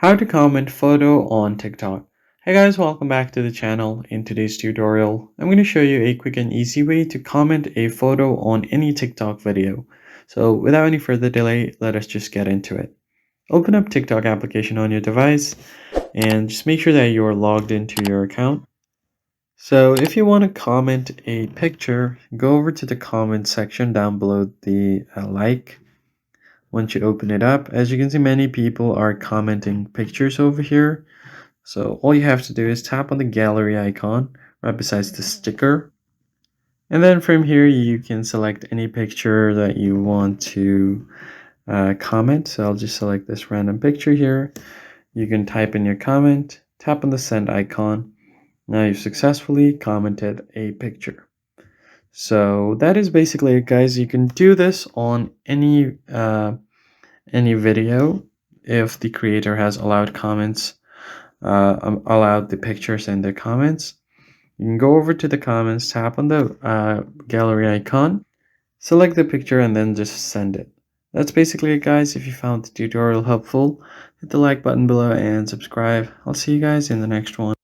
How to comment photo on TikTok. Hey guys, welcome back to the channel. In today's tutorial, I'm going to show you a quick and easy way to comment a photo on any TikTok video. So without any further delay, let us just get into it. Open up TikTok application on your device and just make sure that you are logged into your account. So if you want to comment a picture, go over to the comment section down below the like. Once you open it up, as you can see, many people are commenting pictures over here. So all you have to do is tap on the gallery icon right besides the sticker. And then from here, you can select any picture that you want to comment. So I'll just select this random picture here. You can type in your comment, tap on the send icon. Now you've successfully commented a picture. So that is basically it, guys. You can do this on any video if the creator has allowed comments, allowed the pictures in the comments. You can go over to the comments, tap on the gallery icon, select the picture, and then just send it. That's basically it, guys. If you found the tutorial helpful, hit the like button below and subscribe. I'll see you guys in the next one.